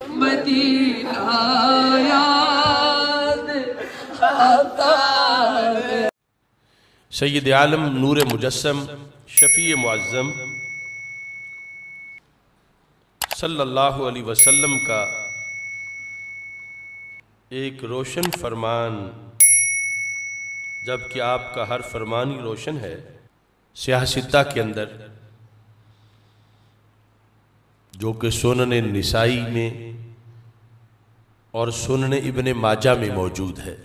مدینہ یاد آتا ہے۔ سید عالم نور مجسم شفیع معظم صلی اللہ علیہ وسلم کا ایک روشن فرمان، جبکہ آپ کا ہر فرمان ہی روشن ہے، سیاہ ستہ کے اندر جو کہ سنن نسائی میں اور سنن ابن ماجہ میں موجود ہے۔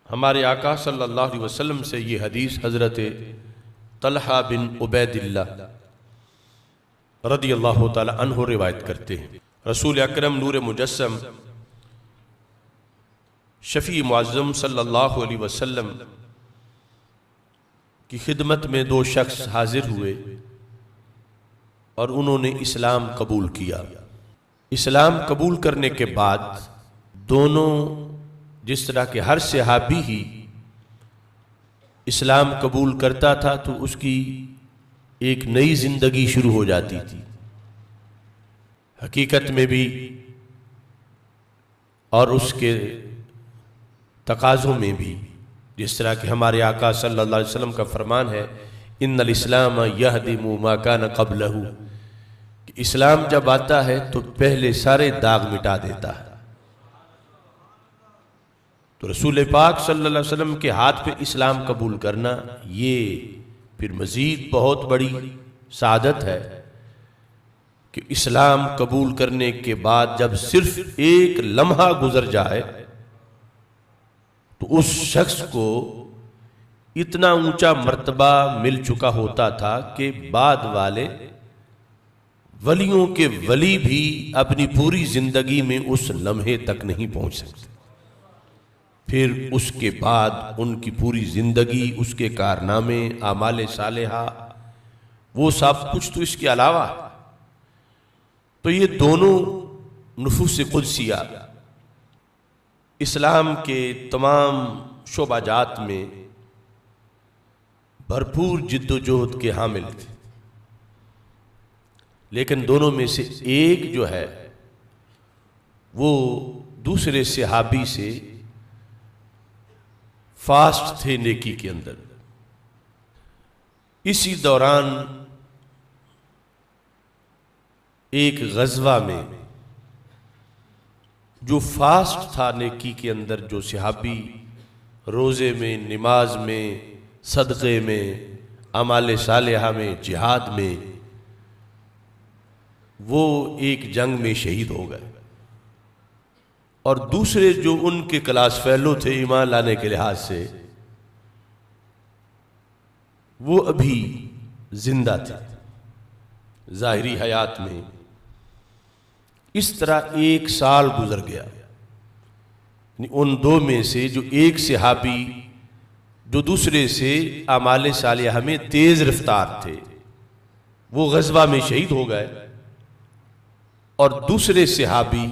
ہمارے آقا صلی اللہ علیہ وسلم سے یہ حدیث حضرت طلحہ بن عبید اللہ رضی اللہ تعالی عنہ روایت کرتے ہیں۔ رسول اکرم نور مجسم شفیع معظم صلی اللہ علیہ وسلم کی خدمت میں دو شخص حاضر ہوئے اور انہوں نے اسلام قبول کیا۔ اسلام قبول کرنے کے بعد دونوں، جس طرح کہ ہر صحابی ہی اسلام قبول کرتا تھا تو اس کی ایک نئی زندگی شروع ہو جاتی تھی، حقیقت میں بھی اور اس کے تقاضوں میں بھی، جس طرح کہ ہمارے آقا صلی اللہ علیہ وسلم کا فرمان ہے ان الاسلام یہدم ما کان قبلہ، کہ اسلام جب آتا ہے تو پہلے سارے داغ مٹا دیتا ہے۔ تو رسول پاک صلی اللہ علیہ وسلم کے ہاتھ پہ اسلام قبول کرنا یہ پھر مزید بہت بڑی سعادت ہے کہ اسلام قبول کرنے کے بعد جب صرف ایک لمحہ گزر جائے تو اس شخص کو اتنا اونچا مرتبہ مل چکا ہوتا تھا کہ بعد والے ولیوں کے ولی بھی اپنی پوری زندگی میں اس لمحے تک نہیں پہنچ سکتے۔ پھر اس کے بعد ان کی پوری زندگی، اس کے کارنامے، اعمال صالحہ، وہ سب کچھ تو اس کے علاوہ۔ تو یہ دونوں نفوس قدسیہ اسلام کے تمام شعبہ جات میں بھرپور جد و جہد کے حامل تھے، لیکن دونوں میں سے ایک جو ہے وہ دوسرے صحابی سے فاسٹ تھے نیکی کے اندر۔ اسی دوران ایک غزوہ میں جو فاسٹ تھا نیکی کے اندر، جو صحابی روزے میں، نماز میں، صدقے میں، اعمال صالحہ میں، جہاد میں، وہ ایک جنگ میں شہید ہو گئے، اور دوسرے جو ان کے کلاس فیلو تھے ایمان لانے کے لحاظ سے، وہ ابھی زندہ تھے ظاہری حیات میں۔ اس طرح ایک سال گزر گیا، ان دو میں سے جو ایک صحابی جو دوسرے سے اعمال صالحہ میں تیز رفتار تھے وہ غزوہ میں شہید ہو گئے، اور دوسرے صحابی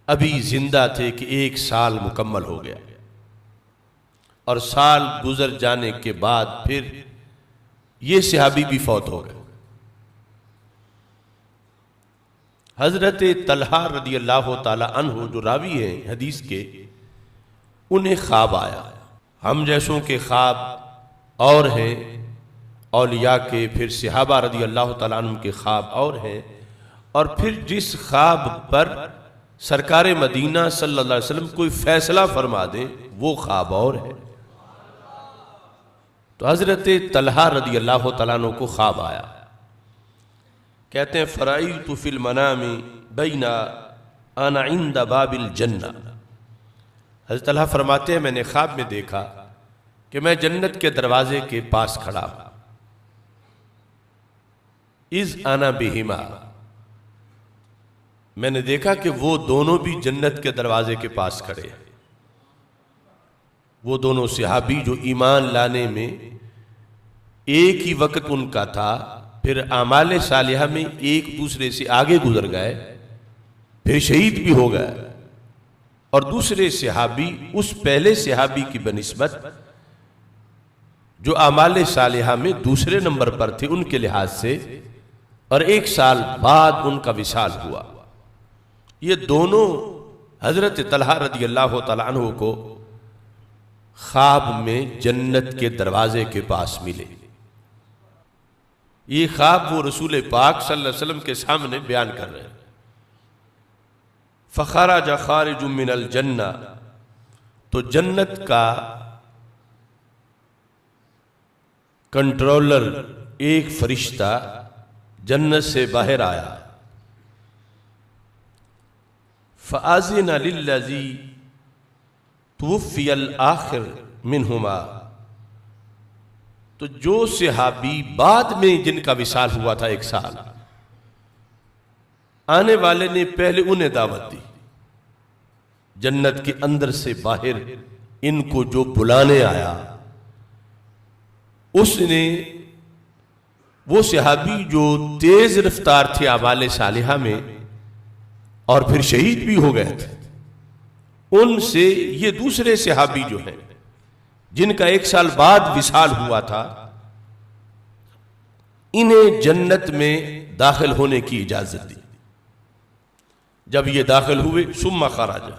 ابھی زندہ تھے کہ ایک سال مکمل ہو گیا، اور سال گزر جانے کے بعد پھر یہ صحابی بھی فوت ہو گئے۔ حضرت طلحہ رضی اللہ تعالی عنہ جو راوی ہیں حدیث کے، انہیں خواب آیا۔ ہم جیسوں کے خواب اور ہیں، اولیاء کے، پھر صحابہ رضی اللہ تعالیٰ عنہ کے خواب اور ہیں، اور پھر جس خواب پر سرکار مدینہ صلی اللہ علیہ وسلم کوئی فیصلہ فرما دیں وہ خواب اور ہے۔ تو حضرت طلحہ رضی اللہ تعالیٰ عنہ کو خواب آیا، کہتے ہیں فرأیت فی المنام بین انا عند باب الجنہ۔ حضرت طلحہ فرماتے ہیں میں نے خواب میں دیکھا کہ میں جنت کے دروازے کے پاس کھڑا ہوں، اذ انا بہما، میں نے دیکھا کہ وہ دونوں بھی جنت کے دروازے کے پاس کھڑے ہیں۔ وہ دونوں صحابی جو ایمان لانے میں ایک ہی وقت ان کا تھا، پھر اعمال صالحہ میں ایک دوسرے سے آگے گزر گئے، پھر شہید بھی ہو گئے، اور دوسرے صحابی اس پہلے صحابی کی بنسبت جو اعمال صالحہ میں دوسرے نمبر پر تھے ان کے لحاظ سے اور 1 سال بعد ان کا وصال ہوا۔ یہ دونوں حضرت طلحہ رضی اللہ تعالیٰ عنہ کو خواب میں جنت کے دروازے کے پاس ملے۔ یہ خواب وہ رسول پاک صلی اللہ علیہ وسلم کے سامنے بیان کر رہے ہیں۔ فخرج خارج من الجنہ، تو جنت کا کنٹرولر ایک فرشتہ جنت سے باہر آیا۔ فَأَذِنَ لِلَّذِي تُوفِّيَ الْآخِرُ مِنْهُمَا، تو جو صحابی بعد میں جن کا وصال ہوا تھا 1 سال، آنے والے نے پہلے انہیں دعوت دی۔ جنت کے اندر سے باہر ان کو جو بلانے آیا، اس نے وہ صحابی جو تیز رفتار تھے اعمال صالحہ میں اور پھر شہید بھی ہو گئے تھے، ان سے یہ دوسرے صحابی جو ہیں جن کا 1 سال بعد وصال ہوا تھا، انہیں جنت میں داخل ہونے کی اجازت دی۔ جب یہ داخل ہوئے ثم خرج،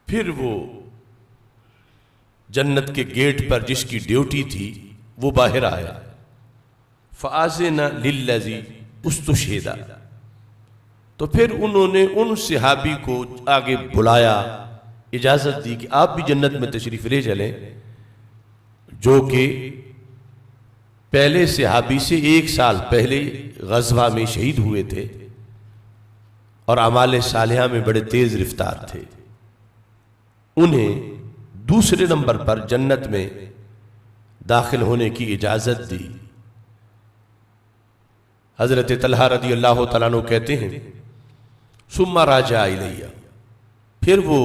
پھر وہ جنت کے گیٹ پر جس کی ڈیوٹی تھی وہ باہر آیا۔ فَآذِنَ لِلَّذِي اُسْتُشْهِدَ، تو پھر انہوں نے ان صحابی کو آگے بلایا، اجازت دی کہ آپ بھی جنت میں تشریف لے چلیں، جو کہ پہلے صحابی سے 1 سال پہلے غزوہ میں شہید ہوئے تھے اور اعمال صالحہ میں بڑے تیز رفتار تھے۔ انہیں دوسرے نمبر پر جنت میں داخل ہونے کی اجازت دی۔ حضرت طلحہ رضی اللہ تعالیٰ عنہ کہتے ہیں ثم راجع الیہ، پھر وہ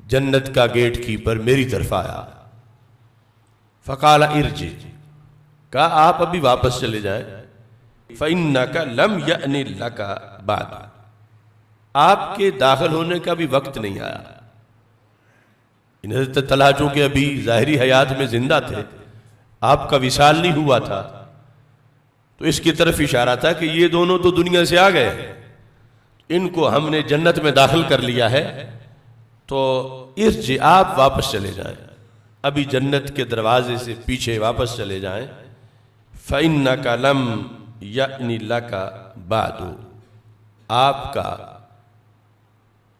جنت کا گیٹ کیپر میری طرف آیا۔ فقال ارجع، کہا آپ ابھی واپس چلے جائیں۔ فإنک لم یأن لک بعد، آپ کے داخل ہونے کا بھی وقت نہیں آیا۔ حضرت طلحہ چونکہ ابھی ظاہری حیات میں زندہ تھے، آپ کا وصال نہیں ہوا تھا، تو اس کی طرف اشارہ تھا کہ یہ دونوں تو دنیا سے آ گئے، ان کو ہم نے جنت میں داخل کر لیا ہے، تو ارجع، آپ واپس چلے جائیں، ابھی جنت کے دروازے سے پیچھے واپس چلے جائیں۔ فَإِنَّكَ لَمْ یأنِ لَكَ بَعْدُ، آپ کا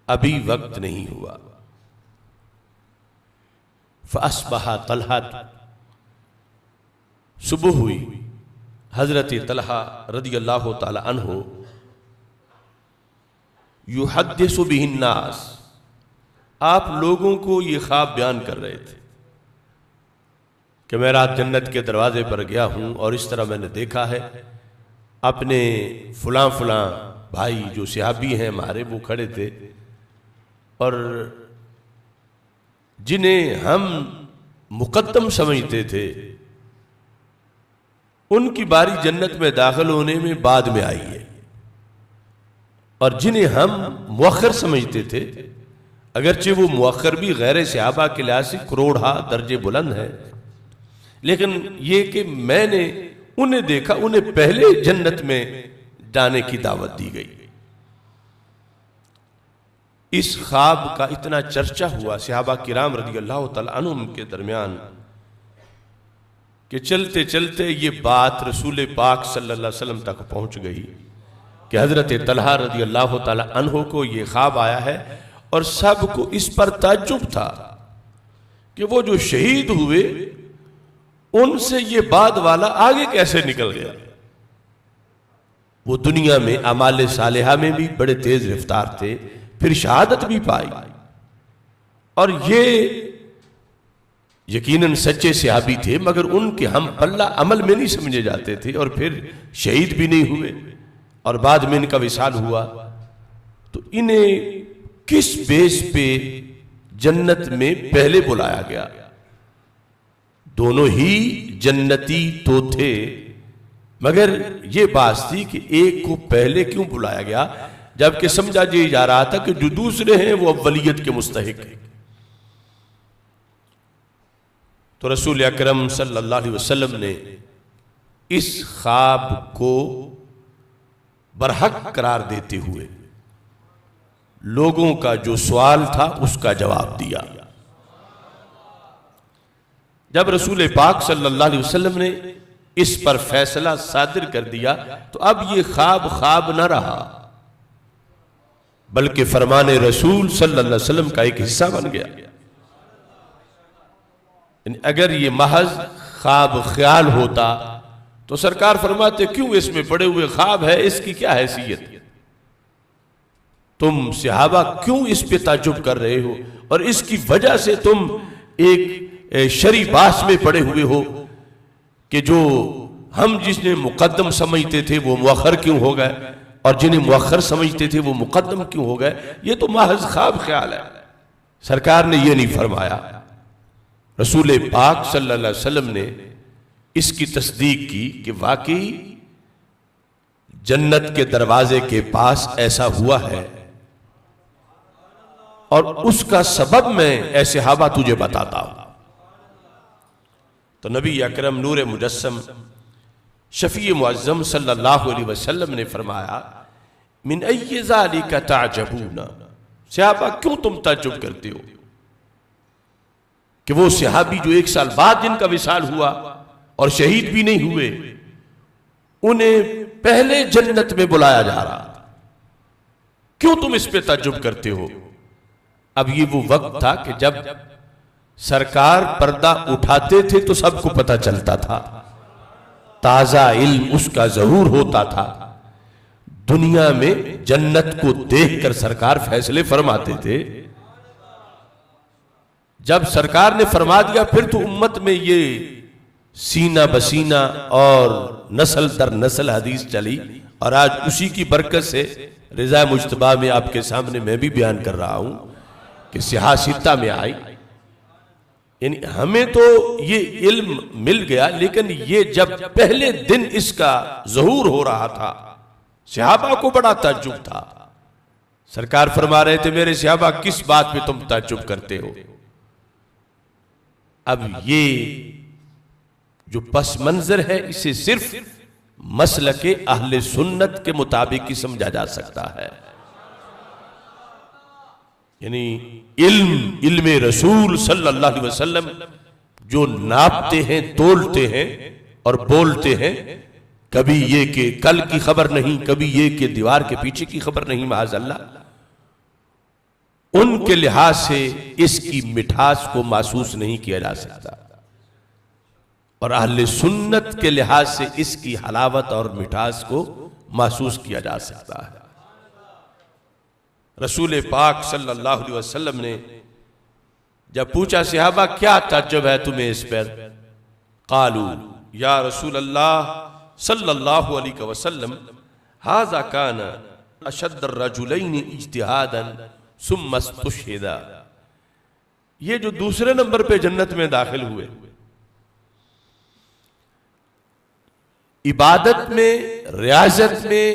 ابھی وقت نہیں ہوا۔ فَأَصْبَحَ طَلْحَةُ، صبح ہوئی، حضرت طلحہ رضی اللہ تعالی عنہ یحدث بہ الناس، آپ لوگوں کو یہ خواب بیان کر رہے تھے کہ میں رات جنت کے دروازے پر گیا ہوں اور اس طرح میں نے دیکھا ہے اپنے فلاں فلاں بھائی جو صحابی ہیں ہمارے، وہ کھڑے تھے اور جنہیں ہم مقدم سمجھتے تھے ان کی باری جنت میں داخل ہونے میں بعد میں آئی ہے، اور جنہیں ہم مؤخر سمجھتے تھے، اگرچہ وہ مؤخر بھی غیر صحابہ کے لحاظ سے کروڑہا درجے بلند ہے، لیکن یہ کہ میں نے انہیں دیکھا، انہیں پہلے جنت میں جانے کی دعوت دی گئی۔ اس خواب کا اتنا چرچا ہوا صحابہ کرام رضی اللہ تعالیٰ عنہم کے درمیان کہ چلتے چلتے یہ بات رسول پاک صلی اللہ علیہ وسلم تک پہنچ گئی کہ حضرت طلحہ رضی اللہ تعالیٰ عنہ کو یہ خواب آیا ہے، اور سب کو اس پر تعجب تھا کہ وہ جو شہید ہوئے ان سے یہ بعد والا آگے کیسے نکل گیا۔ وہ دنیا میں اعمال صالحہ میں بھی بڑے تیز رفتار تھے، پھر شہادت بھی پائی، اور یہ یقیناً سچے صحابی تھے، مگر ان کے ہم پلہ عمل میں نہیں سمجھے جاتے تھے، اور پھر شہید بھی نہیں ہوئے اور بعد میں ان کا وصال ہوا، تو انہیں کس بیس پہ جنت میں پہلے بلایا گیا؟ دونوں ہی جنتی تو تھے، مگر یہ بات تھی کہ ایک کو پہلے کیوں بلایا گیا، جبکہ سمجھا جا رہا تھا کہ جو دوسرے ہیں وہ اولیت کے مستحق ہیں۔ تو رسول اکرم صلی اللہ علیہ وسلم نے اس خواب کو برحق قرار دیتے ہوئے لوگوں کا جو سوال تھا اس کا جواب دیا۔ جب رسول پاک صلی اللہ علیہ وسلم نے اس پر فیصلہ صادر کر دیا تو اب یہ خواب نہ رہا، بلکہ فرمان رسول صلی اللہ علیہ وسلم کا ایک حصہ بن گیا۔ اگر یہ محض خواب خیال ہوتا تو سرکار فرماتے کیوں اس میں پڑے ہوئے خواب ہے، اس کی کیا حیثیت، تم صحابہ کیوں اس پہ تعجب کر رہے ہو، اور اس کی وجہ سے تم ایک شرعی بحث میں پڑے ہوئے ہو کہ جو ہم جس نے مقدم سمجھتے تھے وہ مؤخر کیوں ہو گئے، اور جنہیں مؤخر سمجھتے تھے وہ مقدم کیوں ہو گئے، یہ تو محض خواب خیال ہے۔ سرکار نے یہ نہیں فرمایا، رسول پاک صلی اللہ علیہ وسلم نے اس کی تصدیق کی کہ واقعی جنت کے دروازے کے پاس ایسا ہوا ہے، اور اس کا سبب میں اے صحابہ تجھے بتاتا ہوں۔ تو نبی اکرم نور مجسم شفیع معظم صلی اللہ علیہ وسلم نے فرمایا من ای ذالک تعجبون، صحابہ کیوں تم تعجب کرتے ہو کہ وہ صحابی جو 1 سال بعد جن کا وصال ہوا اور شہید بھی نہیں ہوئے، انہیں پہلے جنت میں بلایا جا رہا تھا، کیوں تم اس پہ تعجب کرتے ہو؟ اب یہ وہ وقت تھا کہ جب سرکار پردہ اٹھاتے تھے تو سب کو پتہ چلتا تھا، تازہ علم اس کا ظہور ہوتا تھا، دنیا میں جنت کو دیکھ کر سرکار فیصلے فرماتے تھے۔ جب سرکار نے فرما دیا پھر تو امت میں یہ سینہ بسینہ اور نسل در نسل حدیث چلی، اور آج اسی کی برکت سے رضا مجتبیٰ میں آپ کے سامنے میں بھی بیان کر رہا ہوں کہ صحاح ستہ میں آئی۔ یعنی ہمیں تو یہ علم مل گیا، لیکن یہ جب پہلے دن اس کا ظہور ہو رہا تھا صحابہ کو بڑا تعجب تھا۔ سرکار فرما رہے تھے میرے صحابہ کس بات پہ تم تعجب کرتے ہو؟ اب یہ جو پس منظر ہے اسے صرف مسلک اہل سنت کے مطابق ہی سمجھا جا سکتا ہے، یعنی علم رسول صلی اللہ علیہ وسلم جو ناپتے ہیں، تولتے ہیں اور بولتے ہیں، کبھی یہ کہ کل کی خبر نہیں، کبھی یہ کہ دیوار کے پیچھے کی خبر نہیں، معاذ اللہ، ان کے لحاظ سے اس کی مٹھاس کو محسوس نہیں کیا جا سکتا، اور اہل سنت کے لحاظ سے اس کی حلاوت اور مٹھاس کو محسوس کیا جا سکتا ہے۔ رسول پاک صلی اللہ علیہ وسلم نے جب پوچھا صحابہ کیا تعجب ہے تمہیں اس پر؟ قالو یا رسول اللہ صلی اللہ علیہ وسلم ھذا کان اشد الرجلین اجتہادا ثم استشہدا، یہ جو دوسرے نمبر پہ جنت میں داخل ہوئے، عبادت میں، ریاضت میں،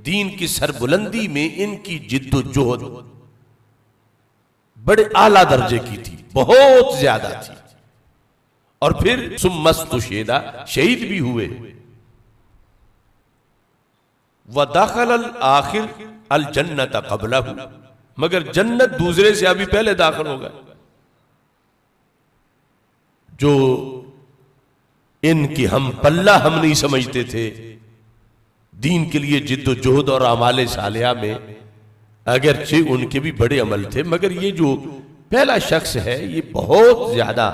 دین کی سربلندی میں ان کی جد و جہد بڑے اعلیٰ درجے کی تھی، بہت زیادہ تھی، اور پھر ثم استشہدا، شہید بھی ہوئے۔ وَدَخَلَ الْآخِرُ الْجَنَّةَ قَبْلَهُ، مگر جنت دوسرے سے ابھی پہلے داخل ہو گئے۔ جو ان کی ہم پلہ ہم نہیں سمجھتے تھے دین کے لیے جد و جہد اور اعمال صالحہ میں، اگرچہ ان کے بھی بڑے عمل تھے، مگر یہ جو پہلا شخص ہے یہ بہت زیادہ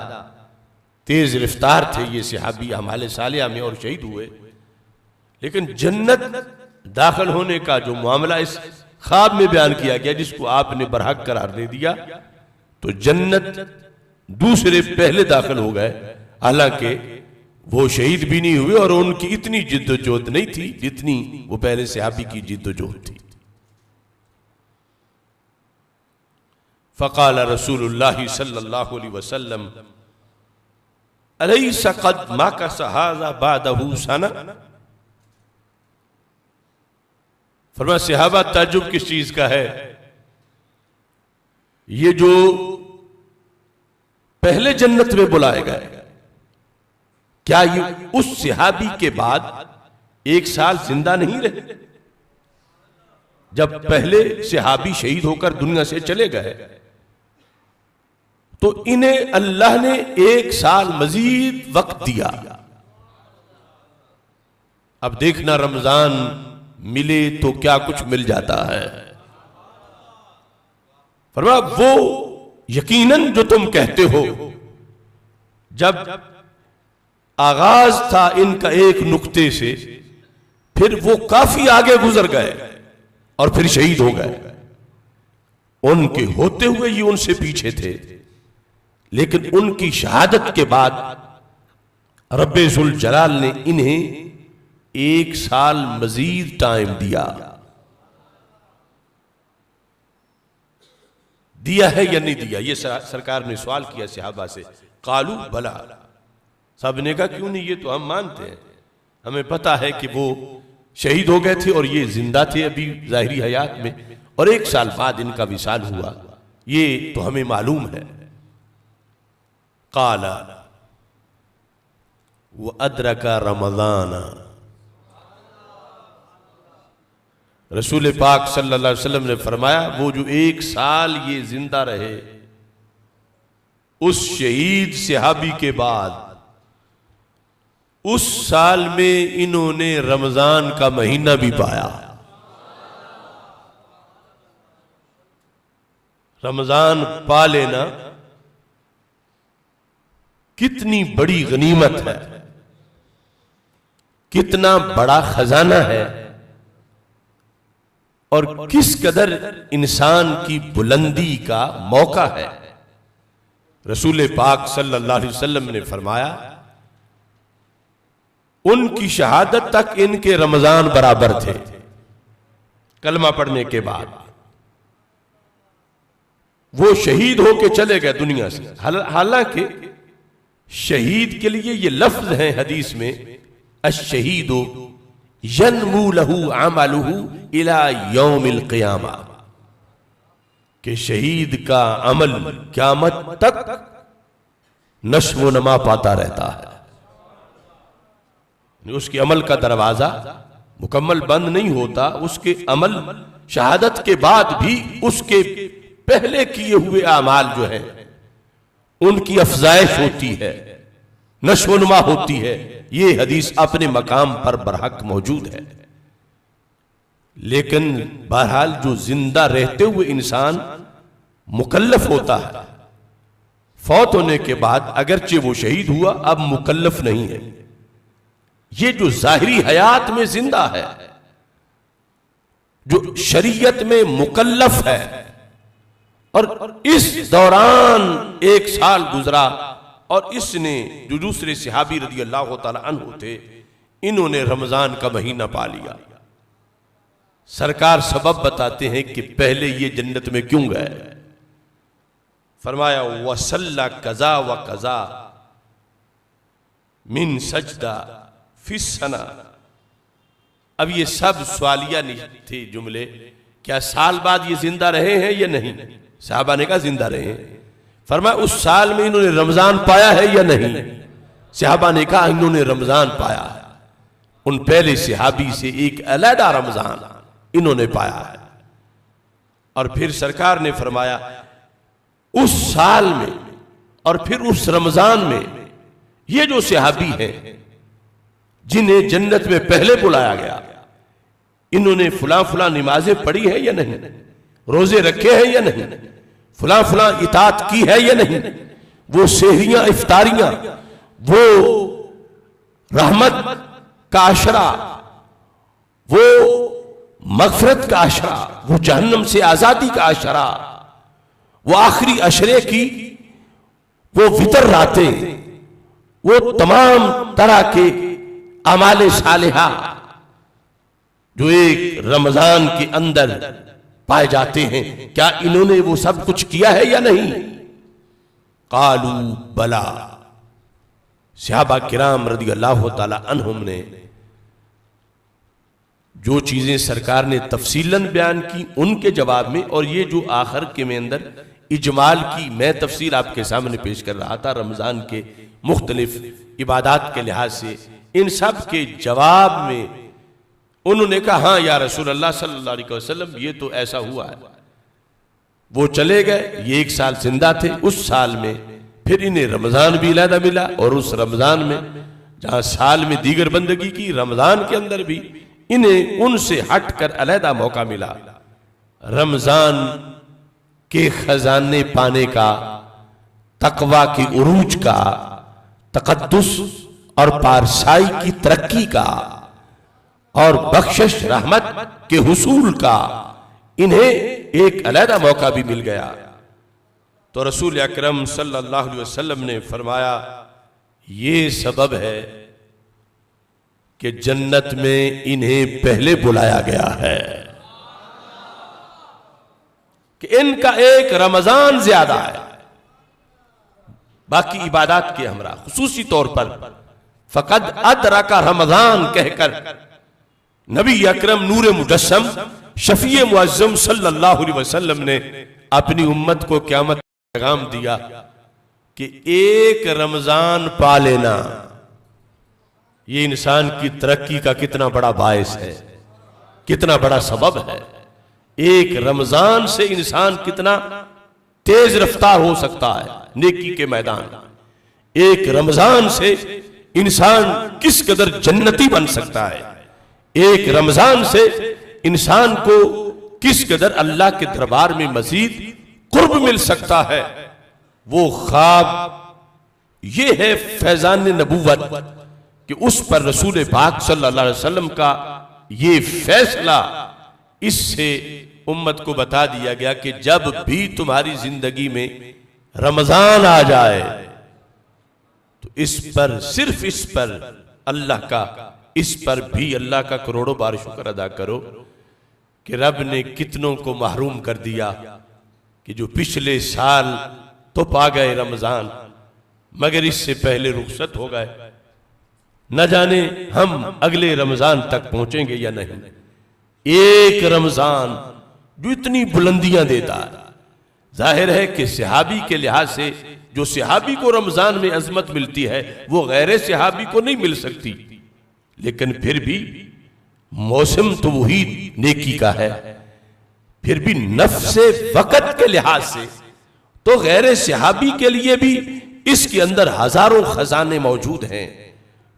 تیز رفتار تھے یہ صحابی اعمال صالحہ میں، اور شہید ہوئے۔ لیکن جنت داخل ہونے کا جو معاملہ اس خواب میں بیان کیا گیا جس کو آپ نے برحق قرار دے دیا، تو جنت دوسرے پہلے داخل ہو گئے، حالانکہ وہ شہید بھی نہیں ہوئے اور ان کی اتنی جد و جہد نہیں تھی جتنی وہ پہلے صحابی کی جد و جہد تھی۔ فقال رسول اللہ صلی اللہ علیہ وسلم الیس قد مکث ھذا بعدہ سنہ، فرمایا صحابہ تعجب کس چیز کا ہے، یہ جو پہلے جنت میں بلائے گئے کیا یہ اس صحابی کے بعد 1 سال زندہ نہیں رہے؟ جب پہلے صحابی شہید ہو کر دنیا سے چلے گئے تو انہیں اللہ نے 1 سال مزید وقت دیا. اب دیکھنا رمضان ملے تو کیا کچھ مل جاتا ہے. فرمایا وہ یقیناً جو تم کہتے ہو، جب آغاز تھا ان کا ایک نقطے سے، پھر وہ کافی آگے گزر گئے اور پھر شہید ہو گئے. ان کے ہوتے ہوئے یہ ان سے پیچھے تھے، لیکن ان کی شہادت کے بعد رب ذوالجلال نے انہیں 1 سال مزید ٹائم دیا ہے یا نہیں دیا؟ یہ سرکار نے سوال کیا صحابہ سے. قالو بلا، سب نے کہا کیوں نہیں، یہ تو ہم مانتے ہیں، ہمیں پتا ہے کہ وہ شہید ہو گئے تھے اور یہ زندہ تھے ابھی ظاہری حیات میں، اور 1 سال بعد ان کا وصال ہوا، یہ تو ہمیں معلوم ہے. قال وَأَدْرَكَ رَمَضَانَ، رسول پاک صلی اللہ علیہ وسلم نے فرمایا وہ جو 1 سال یہ زندہ رہے، اس شہید صحابی کے بعد اس سال میں انہوں نے رمضان کا مہینہ بھی پایا. رمضان پا لینا کتنی بڑی غنیمت ہے، کتنا بڑا خزانہ ہے، اور کس قدر انسان کی بلندی کا موقع ہے. رسول پاک صلی اللہ علیہ وسلم نے فرمایا ان کی شہادت تک ان کے رمضان برابر تھے کلمہ پڑھنے کے بعد. وہ شہید ہو کے چلے گئے دنیا سے، حالانکہ شہید کے لیے یہ لفظ ہے حدیث میں، الشہید ینمو لہو عملہ الی یوم القیامہ، کہ شہید کا عمل قیامت تک نشو و نما پاتا رہتا ہے. اس کے عمل کا دروازہ مکمل بند نہیں ہوتا، اس کے عمل شہادت کے بعد بھی اس کے پہلے کیے ہوئے اعمال جو ہیں ان کی افزائش ہوتی ہے، نشو و نما ہوتی ہے. یہ حدیث اپنے مقام پر برحق موجود ہے. لیکن بہرحال جو زندہ رہتے ہوئے انسان مکلف ہوتا ہے، فوت ہونے کے بعد اگرچہ وہ شہید ہوا اب مکلف نہیں ہے. یہ جو ظاہری حیات میں زندہ ہے، جو شریعت میں مکلف ہے، اور اس دوران 1 سال گزرا اور اس نے جو دوسرے صحابی رضی اللہ تعالی عنہ تھے انہوں نے رمضان کا مہینہ پا لیا. سرکار سبب بتاتے ہیں کہ پہلے یہ جنت میں کیوں گئے. فرمایا وَصَلَّ قَضَا وَقَضَا مِن سجدہ فی السنہ. اب یہ سب سوالیہ تھے جملے، کیا سال بعد یہ زندہ رہے ہیں یا نہیں؟ صحابہ نے کہا زندہ رہے ہیں. فرمایا اس سال میں انہوں نے رمضان پایا ہے یا نہیں؟ صحابہ نے کہا انہوں نے رمضان پایا ہے. ان پہلے صحابی سے ایک علیحدہ رمضان انہوں نے پایا ہے. اور پھر سرکار نے فرمایا اس سال میں اور پھر اس رمضان میں یہ جو صحابی ہیں جنہیں جنت میں پہلے بلایا گیا، انہوں نے فلاں فلاں نمازیں پڑھی ہیں یا نہیں، روزے رکھے ہیں یا نہیں، فلاں فلاں اطاعت کی ہے یا نہیں، وہ سحریاں افطاریاں، وہ رحمت کا عشرہ، وہ مغفرت کا عشرہ، وہ جہنم سے آزادی کا عشرہ، وہ آخری عشرے کی وہ وتر راتیں، وہ تمام طرح کے اعمال صالحہ جو ایک رمضان کے اندر پائے جاتے ہیں، کیا انہوں نے وہ سب کچھ کیا ہے یا نہیں؟ قالوا بلا. صحابہ کرام رضی اللہ تعالی عنہم نے جو چیزیں سرکار نے تفصیلاً بیان کی ان کے جواب میں، اور یہ جو آخر کے میں اندر اجمال کی میں تفصیل آپ کے سامنے پیش کر رہا تھا رمضان کے مختلف عبادات کے لحاظ سے، ان سب کے جواب میں انہوں نے کہا ہاں یا رسول اللہ صلی اللہ علیہ وسلم یہ تو ایسا ہوا ہے۔ وہ چلے گئے، یہ 1 سال زندہ تھے، اس سال میں پھر انہیں رمضان بھی علیحدہ ملا، اور اس رمضان میں جہاں سال میں دیگر بندگی کی، رمضان کے اندر بھی انہیں ان سے ہٹ کر علیحدہ موقع ملا رمضان کے خزانے پانے کا، تقوی کی عروج کا، تقدس اور پارسائی کی ترقی کا، اور بخشش رحمت کے حصول کا انہیں ایک علیحدہ موقع بھی مل گیا۔ تو رسول اکرم صلی اللہ علیہ وسلم نے فرمایا یہ سبب ہے کہ جنت میں انہیں پہلے بلایا گیا ہے، کہ ان کا ایک رمضان زیادہ ہے باقی عبادات کے ہمراہ، خصوصی طور پر فقد ادرک رمضان کہہ کر نبی اکرم نور مجسم شفیع معظم صلی اللہ علیہ وسلم نے اپنی امت کو قیامت کا پیغام دیا کہ ایک رمضان پا لینا یہ انسان کی ترقی کا کتنا بڑا باعث ہے، کتنا بڑا سبب ہے۔ ایک رمضان سے انسان کتنا تیز رفتار ہو سکتا ہے نیکی کے میدان، ایک رمضان سے انسان کس قدر جنتی بن سکتا ہے، ایک رمضان سے انسان کو کس قدر اللہ کے دربار میں مزید قرب مل سکتا ہے۔ وہ خواب یہ ہے فیضان نبوت کہ اس پر رسول پاک صلی اللہ علیہ وسلم کا یہ فیصلہ، اس سے امت کو بتا دیا گیا کہ جب بھی تمہاری زندگی میں رمضان آ جائے تو اس پر، صرف اس پر اللہ کا، اس پر بھی اللہ کا کروڑوں بار شکر ادا کرو کہ رب نے کتنوں کو محروم کر دیا کہ جو پچھلے سال تو پا گئے رمضان مگر اس سے پہلے رخصت ہو گئے، نہ جانے ہم اگلے رمضان تک پہنچیں گے یا نہیں۔ ایک رمضان جو اتنی بلندیاں دیتا ہے، ظاہر ہے کہ صحابی کے لحاظ سے جو صحابی کو رمضان میں عظمت ملتی ہے وہ غیر صحابی کو نہیں مل سکتی، لیکن پھر بھی موسم تو وہی نیکی کا ہے، پھر بھی نفس وقت کے لحاظ سے تو غیر صحابی کے لیے بھی اس کے اندر ہزاروں خزانے موجود ہیں۔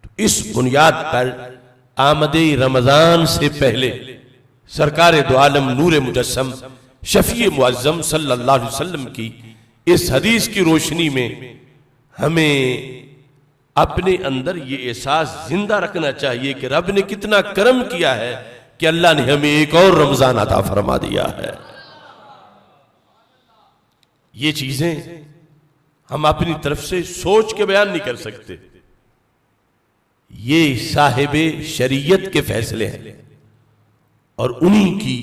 تو اس بنیاد پر آمد رمضان سے پہلے سرکار دو عالم نور مجسم شفیع معظم صلی اللہ علیہ وسلم کی اس حدیث کی روشنی میں ہمیں اپنے اندر یہ احساس زندہ رکھنا چاہیے کہ رب نے کتنا کرم کیا ہے کہ اللہ نے ہمیں ایک اور رمضان عطا فرما دیا ہے۔ یہ چیزیں ہم اپنی طرف سے سوچ کے بیان نہیں کر سکتے، یہ صاحب شریعت کے فیصلے ہیں اور انہی کی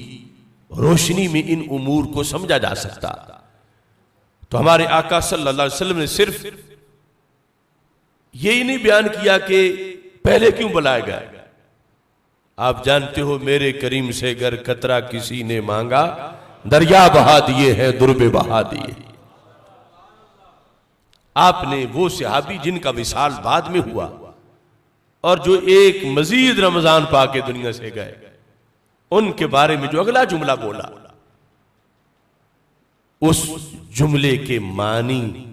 روشنی میں ان امور کو سمجھا جا سکتا۔ تو ہمارے آقا صلی اللہ علیہ وسلم نے صرف یہی نہیں بیان کیا کہ پہلے کیوں بلایا گیا۔ آپ جانتے ہو میرے کریم سے گر قطرہ کسی نے مانگا، دریا بہا دیے ہیں دربے بہا دیے۔ آپ نے وہ صحابی جن کا وصال بعد میں ہوا اور جو ایک مزید رمضان پا کے دنیا سے گئے، ان کے بارے میں جو اگلا جملہ بولا، اس جملے کے معنی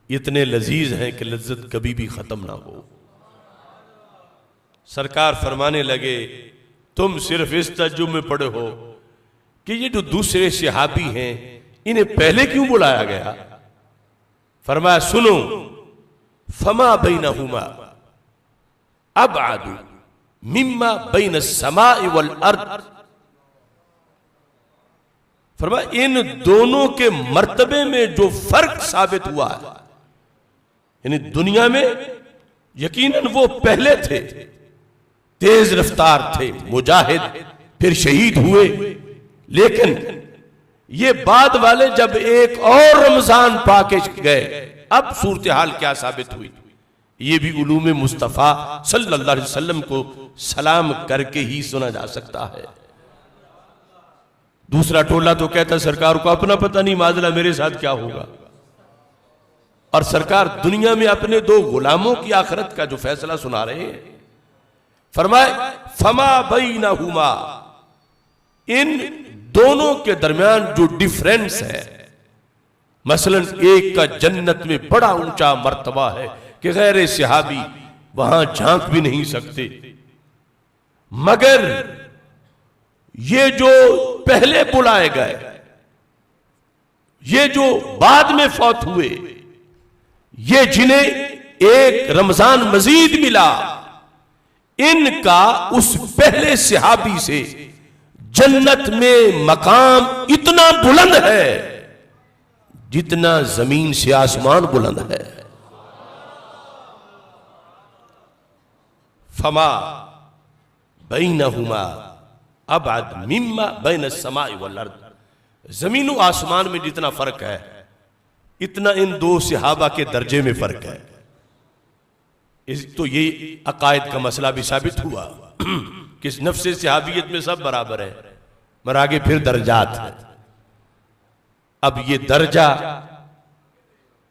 اتنے لذیذ ہیں کہ لذت کبھی بھی ختم نہ ہو۔ سرکار فرمانے لگے تم صرف اس تعجب میں پڑے ہو کہ یہ جو دوسرے صحابی ہیں انہیں پہلے کیوں بلایا گیا؟ فرمایا سنو، فما بینہما ابعد مما بین السماء والارض، فرمایا ان دونوں کے مرتبے میں جو فرق ثابت ہوا ہے، یعنی دنیا میں یقیناً وہ پہلے تھے، تیز رفتار تھے، مجاہد، پھر شہید ہوئے، لیکن یہ بعد والے جب ایک اور رمضان پا کے گئے اب صورتحال کیا ثابت ہوئی؟ یہ بھی علوم مصطفیٰ صلی اللہ علیہ وسلم کو سلام کر کے ہی سنا جا سکتا ہے۔ دوسرا ٹولہ تو کہتا سرکار کو اپنا پتہ نہیں معاذ اللہ میرے ساتھ کیا ہوگا، اور سرکار دنیا میں اپنے دو غلاموں کی آخرت کا جو فیصلہ سنا رہے ہیں، فرمائے فما بینہما، ان دونوں کے درمیان جو ڈیفرنس ہے، مثلا ایک کا جنت میں بڑا اونچا مرتبہ ہے کہ غیر صحابی وہاں جھانک بھی نہیں سکتے، مگر یہ جو پہلے بلائے گئے، یہ جو بعد میں فوت ہوئے، یہ جنہیں ایک رمضان مزید ملا، ان کا اس پہلے صحابی سے جنت میں مقام اتنا بلند ہے جتنا زمین سے آسمان بلند ہے۔ فما بینہما ابعد مما بین السماء والارض، زمین و آسمان میں جتنا فرق ہے اتنا ان دو صحابہ کے درجے میں فرق ہے۔ تو یہ عقائد کا مسئلہ بھی ثابت ہوا کہ نفس صحابیت میں سب برابر ہے، مگر آگے پھر درجات ہیں۔ اب یہ درجہ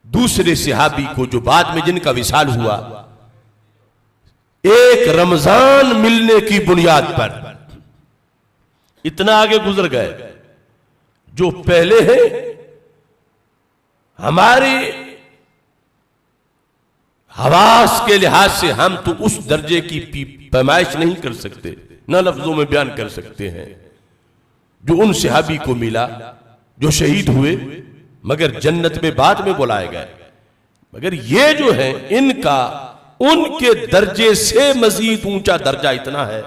دوسرے صحابی کو جو بعد میں جن کا وصال ہوا، ایک رمضان ملنے کی بنیاد پر اتنا آگے گزر گئے، جو پہلے ہیں ہمارے حواس کے لحاظ سے ہم تو اس درجے کی پیمائش نہیں کر سکتے، نہ لفظوں میں بیان کر سکتے ہیں جو ان صحابی کو ملا جو شہید ہوئے مگر جنت میں بعد میں بلائے گئے۔ مگر یہ جو ہے ان کا ان کے درجے سے مزید اونچا درجہ اتنا ہے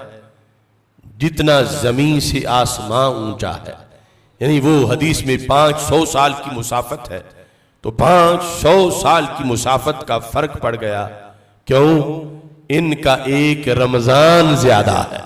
جتنا زمین سے آسمان اونچا ہے، یعنی وہ حدیث میں 500 سال کی مسافت ہے، تو 500 سال کی مسافت کا فرق پڑ گیا، کیوں؟ ان کا ایک رمضان زیادہ ہے۔